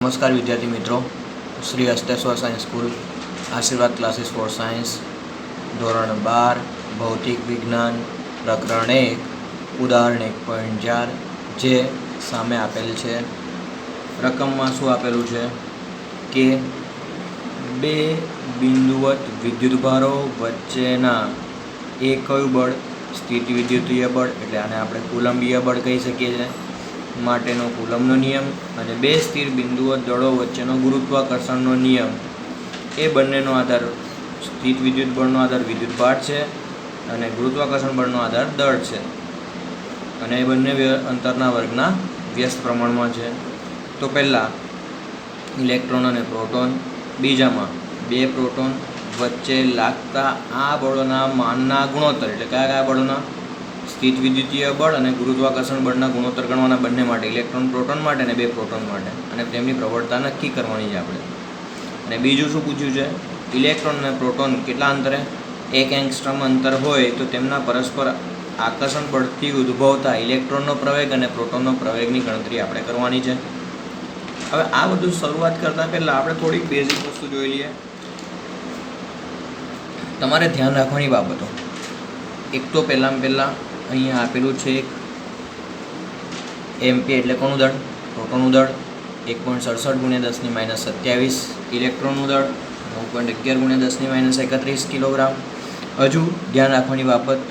नमस्कार विद्यार्थी मित्रों, श्री अस्तेश्वर साइंस स्कूल आशीर्वाद क्लासेस फॉर साइंस धोरण 12 भौतिक विज्ञान प्रकरण 1 उदाहरण 1.4 જે સામે આપેલ છે। રકમમાં શું આપેલું છે કે બે બિંદુવત વિદ્યુતભારો વચ્ચેના એક કયું બળ સ્થિતિ વિદ્યુતીય બળ એટલે આને આપણે કુલંબીય બળ કહી શકીએ છીએ માટેનો કુલમનો નિયમ અને બે સ્થિર બિંદુઓ દળો વચ્ચેનો ગુરુત્વાકર્ષણનો નિયમ એ બંનેનો આધાર સ્થિત વિદ્યુત બળનો આધાર વિદ્યુતભાર છે અને ગુરુત્વાકર્ષણ બળનો આધાર દળ છે અને એ બંને અંતરના વર્ગના વ્યસ્ત પ્રમાણમાં છે। તો પહેલાં ઇલેક્ટ્રોન અને પ્રોટોન, બીજામાં બે પ્રોટોન વચ્ચે લાગતા આ બળોના માનના ગુણોત્તર એટલે કયા બળોના સ્થિત વિદ્યુતીય બળ અને ગુરુત્વાકર્ષણ બળના ગુણોત્તર ગણવાના બંને માટે ઇલેક્ટ્રોન પ્રોટોન માટે અને બે પ્રોટોન માટે અને તેમની પ્રબળતા નક્કી કરવાની છે આપણે। અને બીજું શું પૂછ્યું છે, ઇલેક્ટ્રોન અને પ્રોટોન કેટલા અંતરે એક એંગસ્ટ્રોમ અંતર હોય તો તેમના પરસ્પર આકર્ષણ બળથી ઉદ્ભવતા ઇલેક્ટ્રોનનો પ્રવેગ અને પ્રોટોનનો પ્રવેગની ગણતરી આપણે કરવાની છે। હવે આ બધું શરૂઆત કરતાં પહેલાં આપણે થોડીક બેઝિક વસ્તુ જોઈ લઈએ। તમારે ધ્યાન રાખવાની બાબતો, એક તો પહેલાં અહીંયા આપેલું છે એમપી એટલે કોનું દળ, પ્રોટોનનું દળ 1.67 × 10⁻27, ઇલેક્ટ્રોનનું દળ 9.11 × 10⁻31 કિલોગ્રામ। હજુ ધ્યાન રાખવાની બાબત,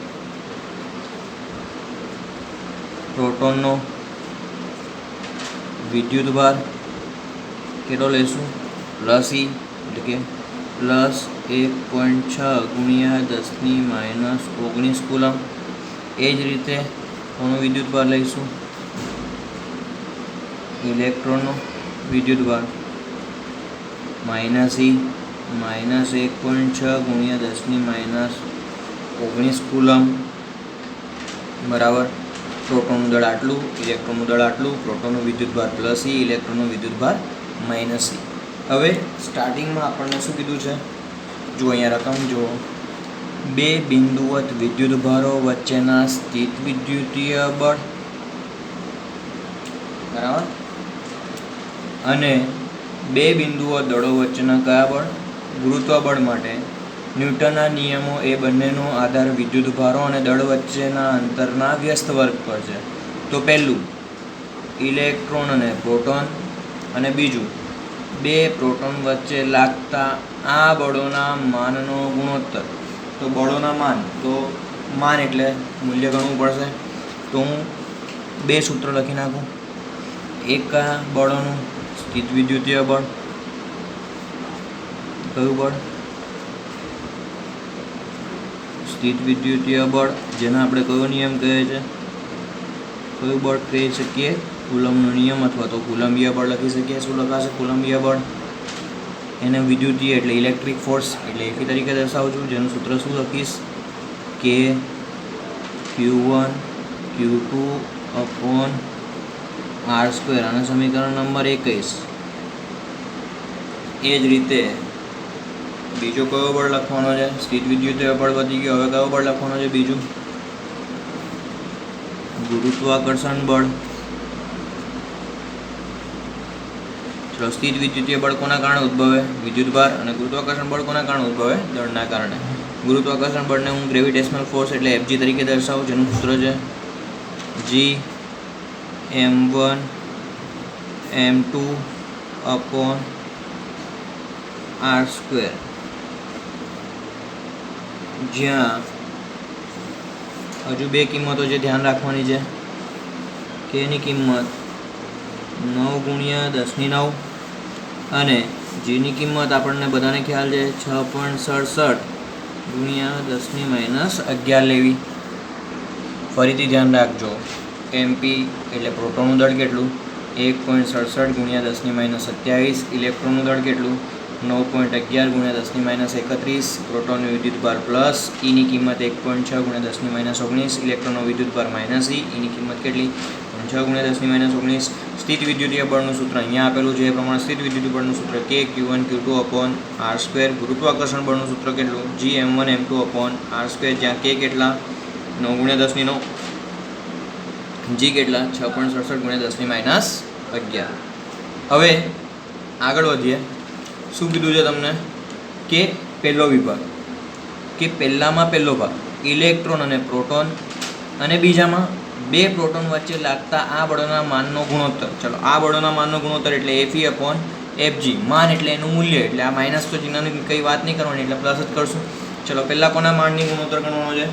પ્રોટોનનો વિદ્યુતભાર કેટલો લઈશું +E એટલે કે +1.6 × 10⁻19 કુલમ। એ જ રીતે કોનો વિદ્યુતભાર લઈશું, ઇલેક્ટ્રોનનો વિદ્યુતભાર -E -1.6 × 10⁻19 કુલમ બરાબર। પ્રોટોનનું દળ આટલું, ઇલેક્ટ્રોનનું દળ આટલું, પ્રોટોનનો વિદ્યુતભાર +E, ઇલેક્ટ્રોનનો વિદ્યુતભાર -E। હવે સ્ટાર્ટિંગમાં આપણને શું કીધું છે, જો અહીંયા રકમ જુઓ, બે બિંદુવત વિદ્યુતભારો વચ્ચેના સ્થિત વિદ્યુતીય બળ બરાબર અને બે બિંદુઓ દળો વચ્ચેના કયા બળ ગુરુત્વબળ માટે ન્યૂટનના નિયમો એ બંનેનો આધાર વિદ્યુતભારો અને દળ વચ્ચેના અંતરના વ્યસ્ત વર્ગ પર છે। તો પહેલું ઇલેક્ટ્રોન અને પ્રોટોન અને બીજું બે પ્રોટોન વચ્ચે લાગતા આ બળોના માનનો ગુણોત્તર। તો બળોના માન, તો માન એટલે મૂલ્ય ગણવું પડશે। તો હું બે સૂત્ર લખી નાખું, એક કયા બળોનું સ્થિત વિદ્યુતીય બળ, કયું બળ સ્થિત વિદ્યુતીય બળ જેને આપણે કયો નિયમ કહે છે, કયું બળ કહી શકીએ, કુલમનો નિયમ અથવા તો કુલંબીય બળ લખી શકીએ। શું લખાશે કુલંબીય બળ, એને વિદ્યુતીય એટલે ઇલેક્ટ્રિક ફોર્સ એટલે એફી તરીકે દર્શાવું છું, જેનું સૂત્ર શું લખીશ કે Q1 Q2 / R², આનું સમીકરણ નંબર 21। એ જ રીતે બીજો કયો બળ લખવાનો છે, સ્થિત વિદ્યુતીય બળ વધી ગયો, હવે કયો બળ લખવાનો છે બીજું, ગુરુત્વાકર્ષણ બળ। ચલો, સ્થિત વિદ્યુતીય બળ કોના કારણે ઉદ્ભવે, વિદ્યુતભાર, અને ગુરુત્વાકર્ષણ બળ કોના કારણે ઉદ્ભવે, દળના કારણે। ગુરુત્વાકર્ષણ બળને હું ગ્રેવિટેશનલ ફોર્સ એટલે FG તરીકે દર્શાવું, જેનું સૂત્ર છે Gm1 m2 / R², જ્યાં હજુ બે કિંમતો જે ધ્યાન રાખવાની છે કે એની કિંમત 9 × 10⁹ અને જેની કિંમત આપણને બધાને ખ્યાલ છે 6.67 × 10⁻11 લેવી। ફરીથી ધ્યાન રાખજો, એમપી એટલે પ્રોટોનનું દળ કેટલું 1.67 × 10⁻27, ઇલેક્ટ્રોનનું દળ કેટલું 9.11 × 10⁻31, પ્રોટોનનો વિદ્યુતભાર +Eની કિંમત 1.6 × 10⁻19, ઇલેક્ટ્રોનનો વિદ્યુતભાર -E, એની કિંમત કેટલી 6 × 10⁻19। સ્થિત વિદ્યુતીય બળનું સૂત્ર અહીંયા આપેલું છે એ પ્રમાણે સ્થિત વિદ્યુતીય બળનું સૂત્ર K Q1 Q2 / R², ગુરુત્વાકર્ષણ બળનું સૂત્ર કેટલું Gm1 m2 / R², જ્યાં K કેટલા 9 × 10⁻9, G કેટલા 6.67 × 10⁻11। હવે આગળ વધીએ. શું કીધું છે તમને કે પહેલો વિભાગ કે પહેલામાં પહેલો ભાગ ઇલેક્ટ્રોન અને પ્રોટોન અને બીજામાં બે પ્રોટોન વચ્ચે લાગતા આ બળોના માનનો ગુણોત્તર. ચલો આ બળોના માનનો ગુણોત્તર એટલે Fe/Fg. માન એટલે એનું મૂલ્ય, એટલે આ માઇનસ તો ચિહ્નની કંઈ વાત નહીં કરવાની એટલે પ્લસ જ કરશું. ચલો પહેલાં કોના માનની ગુણોત્તર ગણવાનો છે?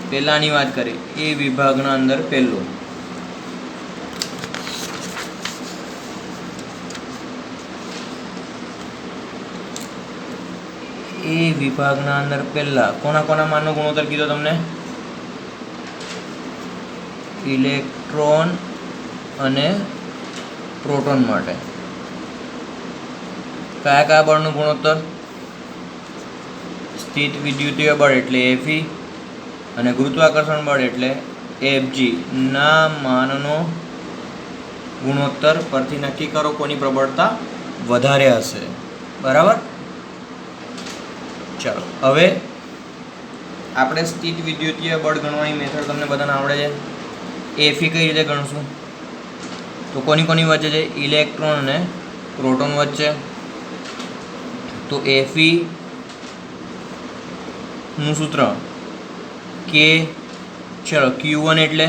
પહેલાંની વાત કરીએ એ વિભાગના અંદર પહેલો. એ વિભાગના અંદર પહેલા કોના માનનો ગુણોત્તર કીધો તમને? ઇલેક્ટ્રોન અને પ્રોટોન માટે. કયા બળનું ગુણોત્તર? સ્થિત વિદ્યુતીય બળ એટલે Fe અને ગુરુત્વાકર્ષણ બળ એટલે Fg ના માનનો ગુણોત્તર પરથી નક્કી કરો કોની પ્રબળતા વધારે હશે. બરાબર. ચાલો હવે આપણે સ્થિત વિદ્યુતીય બળ ગણવાની મેથડ તમને બધાને આવડે છે. Fe કઈ રીતે ગણશું? તો કોની વચ્ચે છે? ઇલેક્ટ્રોન અને પ્રોટોન વચ્ચે. તો Fe નું સૂત્ર કે ચલો Q1 એટલે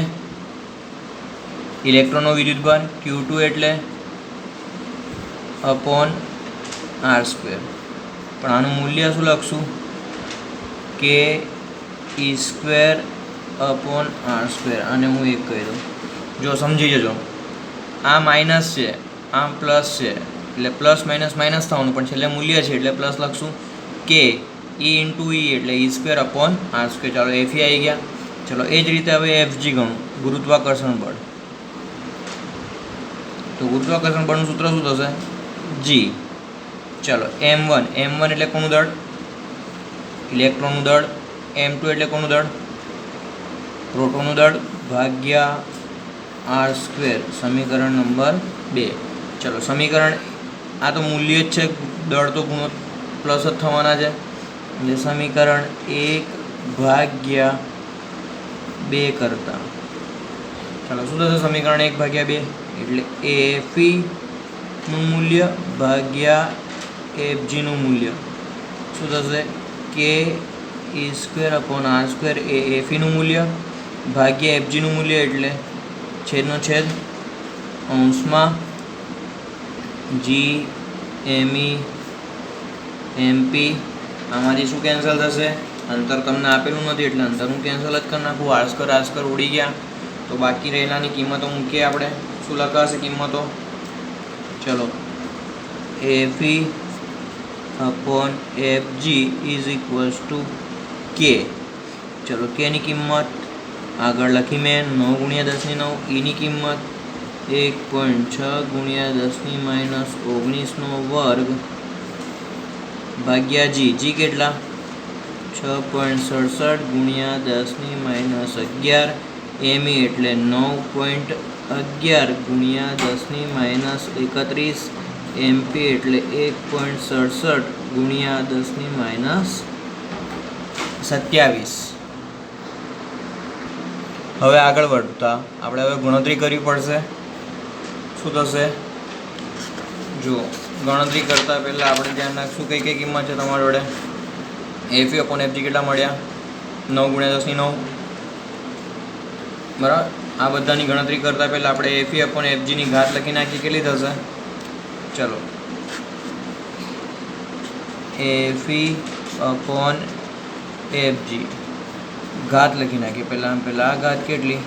ઇલેક્ટ્રોનનો વિદ્યુતભાર, Q2 એટલે અપોન r². પણ આનું મૂલ્ય શું લખશું? કે E²/r². અને હું એક કહી દઉં, જો સમજી જજો. આ માઇનસ છે, આમ પ્લસ છે, એટલે પ્લસ માઇનસ માઇનસ થવાનું, પણ છેલ્લે મૂલ્ય છે એટલે પ્લસ લખશું. કે E × E એટલે E²/r². ચાલો Fe આવી ગયા. ચલો એ જ રીતે હવે Fg ગણું, ગુરુત્વાકર્ષણ બળ. તો ગુરુત્વાકર્ષણ બળનું સૂત્ર શું થશે? G. ચાલો M1 એટલે કોનું દળ? ઇલેક્ટ્રોનનું દળ. M2 એટલે કોનું દળ? પ્રોટોનનું દળ ભાગ્યા r². સમીકરણ નંબર 2. ચલો સમીકરણ આ તો મૂલ્ય જ છે, દળ તો ગુણો પ્લસ જ થવાના છે, એટલે સમીકરણ 1/2 કરતા ચાલો શું થશે? સમીકરણ 1/2 એટલે Fe નું મૂલ્ય ભાગ્યા Fg નું મૂલ્ય શું થશે? કે E²/r² એ Fe નું મૂલ્ય ભાગ્યા Fg નું મૂલ્ય એટલે છેદનો છેદ અંશમાં G me mp. આમાંથી શું કેન્સલ થશે? અંતર તમને આપેલું નથી એટલે અંતર હું કેન્સલ જ કરી નાખું. r² ઉડી ગયા. તો બાકી રહેલાની કિંમતો મૂકીએ આપણે. શું લખાશે કિંમતો? ચલો Fe/Fg = K. ચલો K ની કિંમત આગળ લખી મેં 9 × 10⁹. Eની કિંમત 1.6 × 10⁻19² ભાગ્યા G કેટલા? 6.67 × 10⁻11. me એટલે 9.11 × 10⁻31. mp એટલે 1.67 × 10⁻27. હવે આગળ વધતા આપણે હવે ગણતરી કરવી પડશે. શું થશે? જો ગણતરી કરતાં પહેલાં આપણે ધ્યાન રાખશું કઈ કિંમત છે તમારી જોડે. Fe/Fg કેટલા મળ્યા? 9 × 10⁹. બરાબર. આ બધાની ગણતરી કરતાં પહેલાં આપણે Fe/Fg ની ઘાત લખી નાખીએ. કેટલી થશે? ચલો Fe/Fg ઘાત લખી નાખીએ. પહેલાં આ ઘાત કેટલી?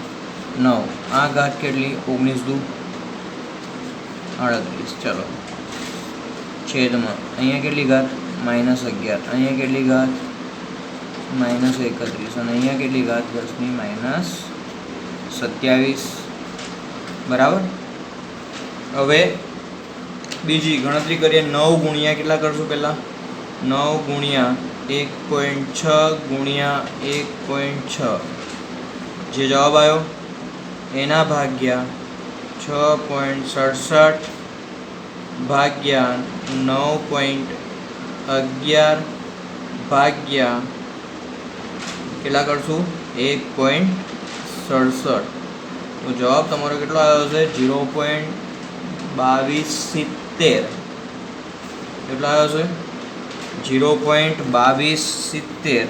9. આ ઘાત કેટલી? 19 × 2 = 38. ચલો છેદમાં અહીંયા કેટલી ઘાત? -11. અહીંયા કેટલી ઘાત? -31. અને અહીંયા કેટલી ઘાત? 10⁻27. બરાબર. હવે બીજી ગણતરી કરીએ. 9 ગુણ્યા કેટલા કરશું? પહેલાં 9 ગુણ્યા 1.6 ગુણ્યા 1.6 જે જવાબ આવ્યો એના ભાગ્યા 6.67 ભાગ્યા 9.11 ભાગ્યા કેટલા કરશું? 1.67. તો જવાબ તમારો કેટલો આવ્યો છે? 0.0 0.2270 કેટલો આવ્યો છે 0.2270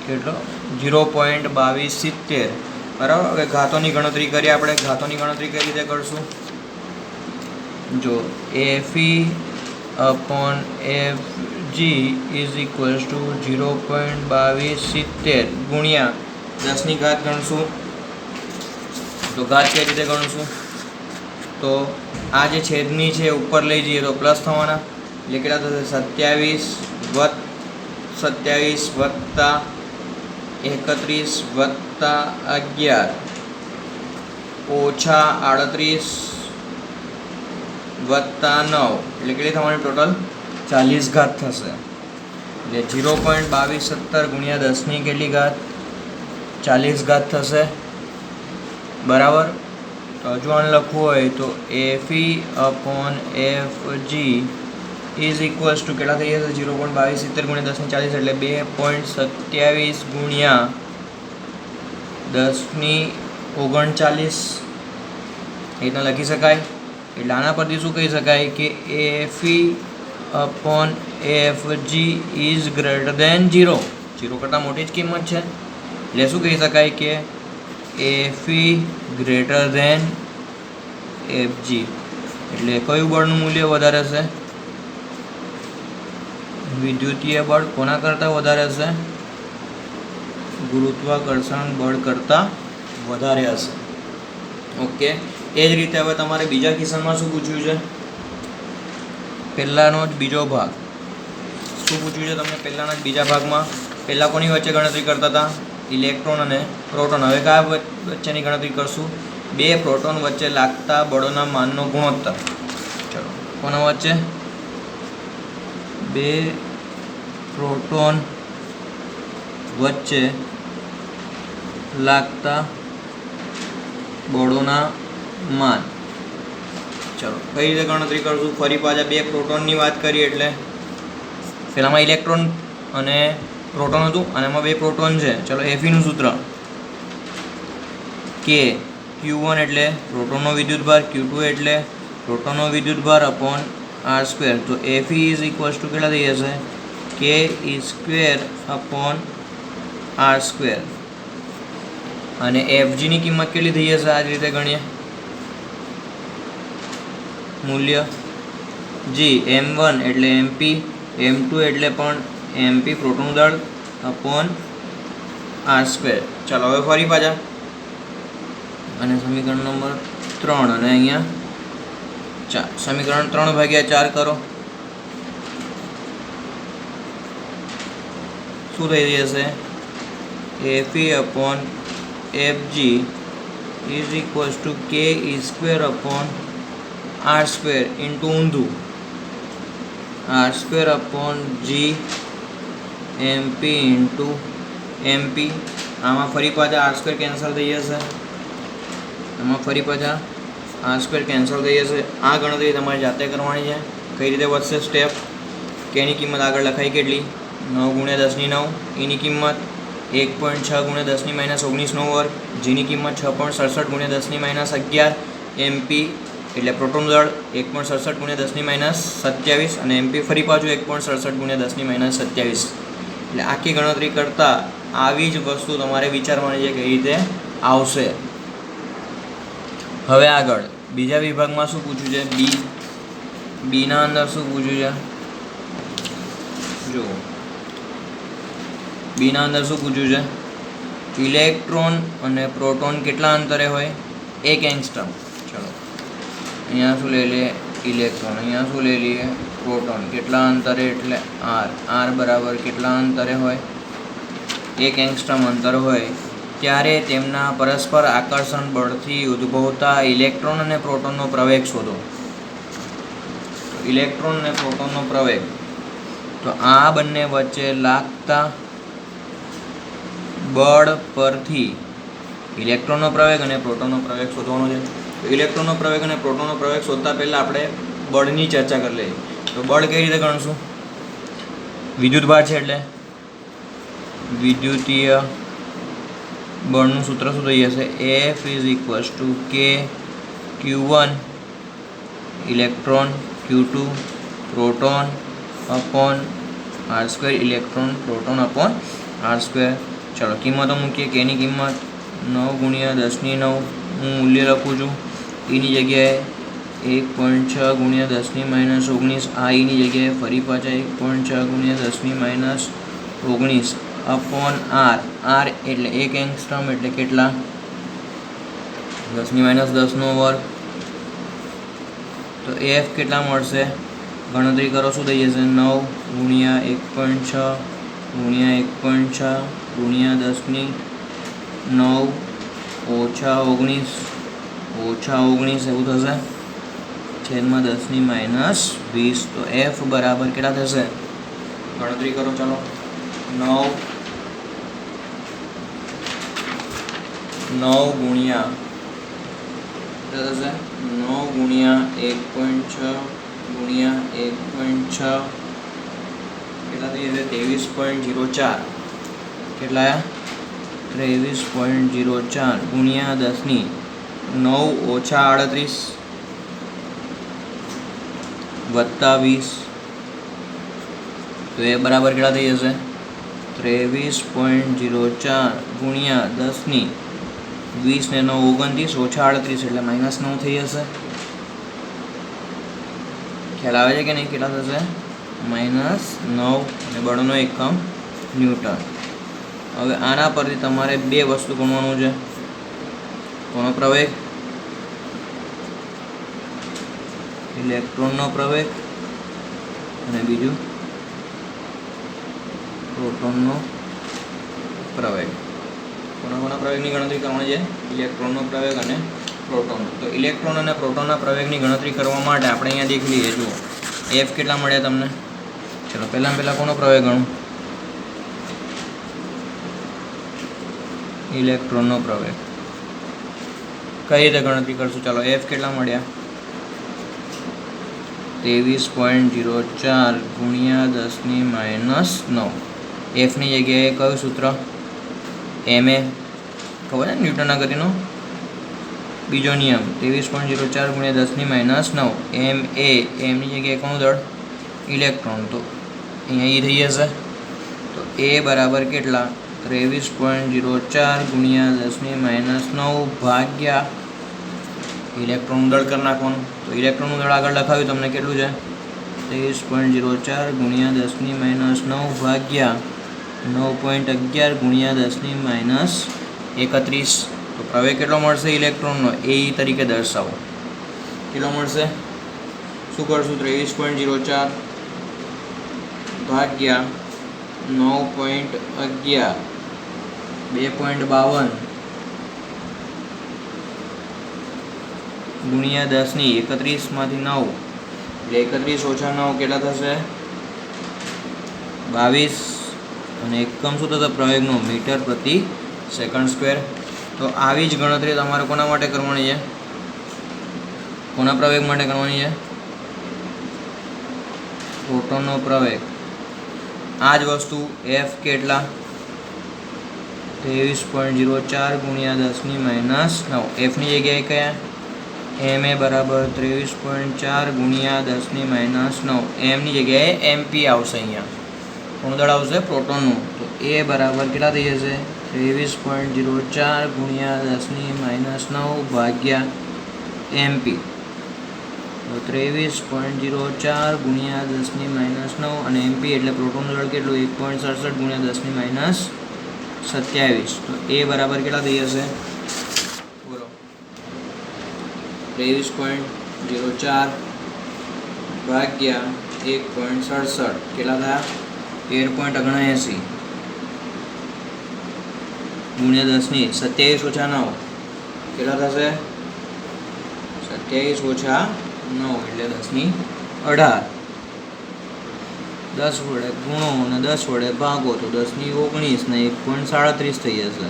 કેટલો 0.2270 બરાબર। હવે ઘાતોની ગણતરી કરીએ આપણે। ઘાતોની ગણતરી કઈ રીતે કરશું? જો FE upon FG is equals to 0.2270 ગુણ્યા 10 ની ઘાત ગણશું। તો ઘાત કઈ રીતે ગણશું? તો આ જે છેદની છે ઉપર લઈ જઈએ તો પ્લસ થવાના, એટલે કેટલા થશે 27 વત્તા 31 વત્તા 11 ઓછા 38 વત્તા 9 એટલે કેટલી થવાની ટોટલ 40 ઘાત થશે। એટલે 0.2270 ગુણ્યા 10 ની કેટલી ઘાત 40 ઘાત થશે બરાબર। તો હજુ આને લખવું હોય તો FE upon FG is equals to કેટલા થઈ જશે 0.2270 ગુણ્યા 10 ની 40 એટલે 2.27 ગુણ્યા 10 ની 39 રીતના લખી શકાય। એટલે આના પરથી શું કહી શકાય કે FE upon FG is greater than 0 કરતાં મોટી જ કિંમત છે, એટલે શું કહી શકાય કે FE ગ્રેટર દેન FG। એટલે કયું બળનું મૂલ્ય વધારે હશે? વિદ્યુતીય બળ કોના કરતાં વધારે હશે? ગુરુત્વાકર્ષણ બળ કરતાં વધારે હશે। ઓકે, એ જ રીતે હવે તમારે બીજા કિસ્સામાં શું પૂછ્યું છે? પહેલાનો જ બીજો ભાગ શું પૂછ્યું છે તમને? પહેલાના જ બીજા ભાગમાં પહેલાં કોની વચ્ચે ગણતરી કરતા હતા? ઇલેક્ટ્રોન અને પ્રોટોન। હવે કયા વચ્ચેની ગણતરી કરશું? બે પ્રોટોન વચ્ચે લાગતા બળોના માનનો ગુણોત્તર। ચલો, કોના વચ્ચે? બે પ્રોટોન વચ્ચે લાગતા બળોના માન। ચલો, કઈ રીતે ગણતરી કરશું? ફરી પાછા બે પ્રોટોનની વાત કરીએ એટલે પહેલામાં ઇલેક્ટ્રોન અને પ્રોટોન હતું અને એમાં બે પ્રોટોન છે। ચલો, Feનું સૂત્ર કે Q1 એટલે પ્રોટોનનો વિદ્યુતભાર, Q2 એટલે પ્રોટોનનો વિદ્યુતભાર અપોન R²। તો Fe ઇઝ ઇક્વલ્સ ટુ કેટલા થઈ જશે? K² upon R²। અને Fgની કિંમત કેટલી થઈ જશે? આ જ રીતે ગણીએ મૂલ્ય G M1 એટલે MP, M2 એટલે પણ MP પ્રોટોન દળ અપોન R²। ચાલો હવે ફરી પાછા અને સમીકરણ નંબર 3 અને અહીંયા 4 સમીકરણ 3/4 કરો। શું થઈ જશે? Fe upon Fg is equals to K² upon R² into ઊંધું R² upon G MP into MP। આમાં ફરી પાછા R² કેન્સલ થઈ જશે, આમાં ફરી પાછા R² કેન્સલ થઈ જશે। આ ગણતરી તમારે જાતે કરવાની છે। કઈ રીતે વધશે સ્ટેપ? કેની કિંમત આગળ લખાઈ કેટલી? 9 ગુણ્યા 10 ની 9, એની કિંમત 1.6 ગુણ્યા 10 ની -19 નો વર્ગ, જીની કિંમત 6.67 ગુણ્યા 10 ની -11 MP એટલે પ્રોટોન દળ 1.67 ગુણ્યા 10 ની -27 અને MP ફરી પાછું 1.67 ગુણ્યા 10 ની -27। એટલે આખી ગણતરી કરતાં આવી જ વસ્તુ તમારે વિચારવાની છે કઈ રીતે આવશે। હવે આગળ બીજા વિભાગમાં શું પૂછ્યું છે? બીના અંદર શું પૂછ્યું છે? જો બીના અંદર શું પૂછ્યું છે? ઇલેક્ટ્રોન અને પ્રોટોન કેટલા અંતરે હોય? 1 એંગસ્ટ્રોમ। ચલો, અહીંયા શું લઈ લઈએ? ઇલેક્ટ્રોન। અહીંયા શું લઈ લઈએ? પ્રોટોન। કેટલા અંતરે? એટલે r બરાબર કેટલા અંતરે હોય? 1 એંગસ્ટ્રોમ અંતર હોય ત્યારે તેમના પરસ્પર આકર્ષણ બળથી ઉદ્ભવતા ઇલેક્ટ્રોન અને પ્રોટોનનો પ્રવેગ શોધો। ઇલેક્ટ્રોન અને પ્રોટોનનો પ્રવેગ, તો આ બંને વચ્ચે લાગતા બળ પરથી ઇલેક્ટ્રોનનો પ્રવેગ અને પ્રોટોનનો પ્રવેગ શોધવાનો છે। તો ઇલેક્ટ્રોનનો પ્રવેગ અને પ્રોટોનનો પ્રવેગ શોધતા પહેલાં આપણે બળની ચર્ચા કરી લઈએ। તો બળ કઈ રીતે ગણશું? વિદ્યુતભાર છે એટલે વિદ્યુતીય બળનું સૂત્ર શું થઈ જશે? F ઇઝ ઇક્વલ્સ ટુ કે Q1 electron Q2 proton upon R², electron proton upon R². ચાલો કિંમતો મૂકીએ. કેની કિંમત 9 ગુણ્યા 10⁹ હું મૂલ્ય લખું છું. એની જગ્યાએ 1.6 ગુણ્યા 10⁻19. આ એની જગ્યાએ ફરી પાછા 1.6 ગુણ્યા 10⁻19 અપોન R. R એટલે 1 એંગસ્ટ્રોમ એટલે કેટલા? 10⁻10². તો F કેટલા મળશે? ગણતરી કરો. શું થઈ જશે? 9 ગુણ્યા 1.6 ગુણ્યા 1.6 ગુણ્યા 10⁹ ઓછા 19 એવું થશે છેદમાં 10⁻20. તો F બરાબર કેટલા થશે? ગણતરી કરો. ચાલો 9 ગુણ્યા કેટલા થશે? 9 ગુણ્યા 1.6 ગુણ્યા 1.6 કેટલા થઈ જશે? 23.04. કેટલા? 23.04 ગુણ્યા 10⁻9 ઓછા 38 વત્તા 20. તો એ બરાબર કેટલા થઈ જશે? 23.04 ગુણ્યા 10⁻20 ને 9 29 ઓછા 38 એટલે -9 થઈ જશે. ખ્યાલ આવે છે કે નહીં? કેટલા થશે? -9 અને બળનો એકમ ન્યૂટન. હવે આના પરથી તમારે બે વસ્તુ ગણવાનું છે. કોનો પ્રવેગ? ઇલેક્ટ્રોનનો પ્રવેગ અને બીજું પ્રોટોનનો પ્રવેગ. કોના પ્રવેગની ગણતરી કરવાની છે? ઇલેક્ટ્રોનનો પ્રવેગ અને પ્રોટોનનો. તો ઇલેક્ટ્રોન અને પ્રોટોનના પ્રવેગની ગણતરી કરવા માટે આપણે અહીંયા દેખી લઈએ. જુઓ F કેટલા મળ્યા તમને? ચલો પહેલાં કોનો પ્રવેગ ગણું? ઇલેક્ટ્રોનનો પ્રવેગ. કઈ રીતે ગણતરી કરશું? ચાલો F કેટલા મળ્યા? 23.04 ગુણ્યા 10⁻9. Fની જગ્યાએ કયું સૂત્ર? ma. ખબર છે ન્યૂટનના ગતિનો બીજો નિયમ. 23.04 ગુણ્યા 10⁻9. ma. એમની જગ્યાએ કોનું દળ? ઇલેક્ટ્રોન. તો અહીંયા એ થઈ જશે. તો A બરાબર કેટલા? 23.04 ગુણ્યા 10⁻9 ભાગ્યા ઇલેક્ટ્રોનનું દળ કરી નાખવાનું. તો ઇલેક્ટ્રોનનું દળ આગળ લખાવ્યું તમને. કેટલું છે? 23.04 ગુણ્યા 10⁻9 ભાગ્યા 9.11 ગુણ્યા 10⁻31. તો પ્રવેગ કેટલો મળશે ઇલેક્ટ્રોનનો? એ તરીકે દર્શાવો. કેટલો મળશે? શું કરશું? 23.04 ભાગ્યા 9.11 2.52 ગુણ્યા 10⁻31 માંથી 9 એટલે 31 ઓછા 9 કેટલા થશે? 22. અને એકમ શું થશે પ્રવેગનો? મીટર પ્રતિ સેકન્ડ સ્ક્વેર. તો આવી જ ગણતરી તમારે કોના માટે કરવાની છે? કોના પ્રવેગ માટે કરવાની છે? પ્રોટોનનો પ્રવેગ. આ જ વસ્તુ F કેટલા? 23.04 ગુણ્યા 10⁻9. Fની જગ્યાએ કયા? ma બરાબર 23.4 ગુણ્યા 10⁻9. એમની જગ્યાએ MP આવશે. અહીંયા કોનું દળ આવશે? પ્રોટોનનું. તો A બરાબર કેટલા થઈ જશે? 23.04 ગુણ્યા 10⁻9 ભાગ્યા MP. તો 23.04 ગુણ્યા 10⁻9 અને MP એટલે પ્રોટોનનું દળ કેટલું? 1.67 ગુણ્યા 10⁻27. તો A બરાબર કેટલા થઈ જશે? બોલો. 23.04 ભાગ્યા 1.67 કેટલા થયા? 13.79 ગુણ્યા 10⁻27 ઓછા 9 કેટલા થશે? 27 ઓછા 9 એટલે 10⁻18. 10 વડે ગુણો અને 10 વડે ભાગો તો 10⁻19 ને 1.37 થઈ જશે.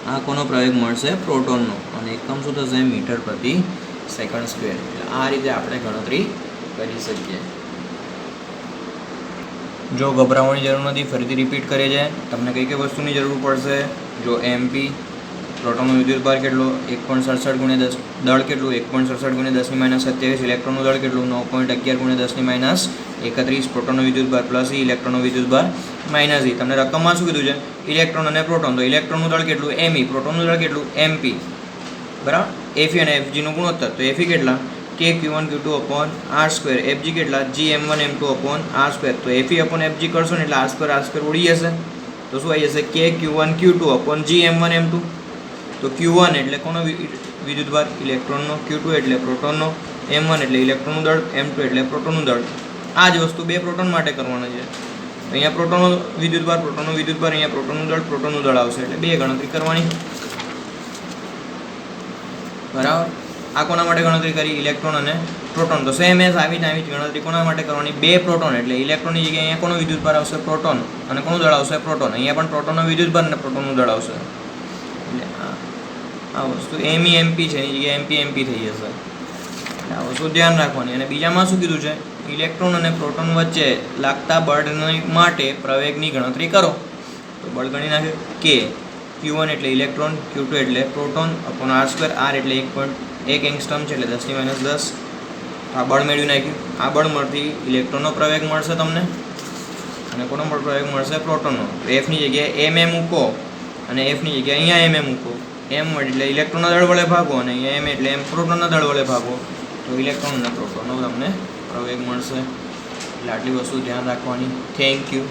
આ કોનો પ્રવેગ મળશે? પ્રોટોનનો. અને એકમ શું થશે? મીટર પ્રતિ સેકન્ડ સ્ક્વેર. એટલે આ રીતે આપણે ગણતરી કરી શકીએ. જો ગભરાવાની જરૂર નથી, ફરીથી રિપીટ કરીએ છે. તમને કઈ કઈ વસ્તુની જરૂર પડશે? જો એમપી પ્રોટોનનો વિદ્યુતભાર કેટલો 1.67 ગુણ્યા 10, દળ કેટલું 1.67 ગુણ્યા 10⁻27, ઇલેક્ટ્રોનનું દળ કેટલું 9.11 ગુણ્યા 10⁻31, પ્રોટોનનો વિદ્યુતભાર પ્લસ ઈ, ઇલેક્ટ્રોનનો વિદ્યુતભાર માઇનસ ઈ. તમને રકમમાં શું કીધું છે? ઇલેક્ટ્રોન અને પ્રોટોન. તો ઇલેક્ટ્રોનનું દળ કેટલું એમઈ, પ્રોટોનનું દળ કેટલું એમપી, બરાબર. એફી અને એફજીનું ગુણોત્તર, તો એફી કેટલા કે Q1 Q2 upon R², FG કેટલા Gm1 M2 અપોન R². તો એફી અપોન એફજી કરશો ને એટલે R² ઉડી જશે, તો શું આવી જશે કે Q1 Q2 upon Gm1 M2. તો Q1 એટલે કોનો વિદ્યુતભાર? ઇલેક્ટ્રોનનો. Q2 એટલે પ્રોટોનનો. M1 એટલે ઇલેક્ટ્રોનનું દળ. M2 એટલે પ્રોટોનનું દળ. આ જ વસ્તુ બે પ્રોટોન માટે કરવાના છે. અહીંયા પ્રોટોનનો વિદ્યુતભાર, અહીંયા પ્રોટોનનું દળ આવશે, એટલે બે ગણતરી કરવાની, બરાબર. આ કોના માટે ગણતરી કરી? ઇલેક્ટ્રોન અને પ્રોટોન. તો સેમ એસ આવી જ ગણતરી કોના માટે કરવાની? બે પ્રોટોન, એટલે ઇલેક્ટ્રોનની જગ્યાએ અહીંયા કોનો વિદ્યુતભાર આવશે? પ્રોટોન. અને કોનું દળ આવશે? પ્રોટોન. અહીંયા પણ પ્રોટોનનો વિદ્યુતભાર અને પ્રોટોનનું દળ આવશે, એટલે આ વસ્તુ એમઈ એમપી છે, એની જગ્યાએ એમપી એમપી થઈ જશે. એટલે આ વસ્તુ ધ્યાન રાખવાની. અને બીજામાં શું કીધું છે? ઇલેક્ટ્રોન અને પ્રોટોન વચ્ચે લાગતા બળ માટે પ્રવેગની ગણતરી કરો. તો બળ ગણી નાખે કે Q1 એટલે ઇલેક્ટ્રોન, Q2 એટલે પ્રોટોન અપોન R², R એટલે 1.1 એંગસ્ટ્રોમ છે, એટલે 10⁻10. આ બળ મેળવી નાખ્યું. આ બળમાંથી ઇલેક્ટ્રોનનો પ્રવેગ મળશે તમને, અને કોનો પ્રવેગ મળશે? પ્રોટોનનો. તો એફની જગ્યાએ mm મૂકો, અને એફની જગ્યાએ અહીંયા mm મૂકો. m એટલે ઇલેક્ટ્રોનના દળ વડે ભાગો, અને અહીંયા m એટલે પ્રોટોનના દળ વડે ભાગો, તો ઇલેક્ટ્રોન અને પ્રોટોનનો તમને પ્રવેગ મળશે. એટલે આટલી વસ્તુ ધ્યાન રાખવાની. Thank you.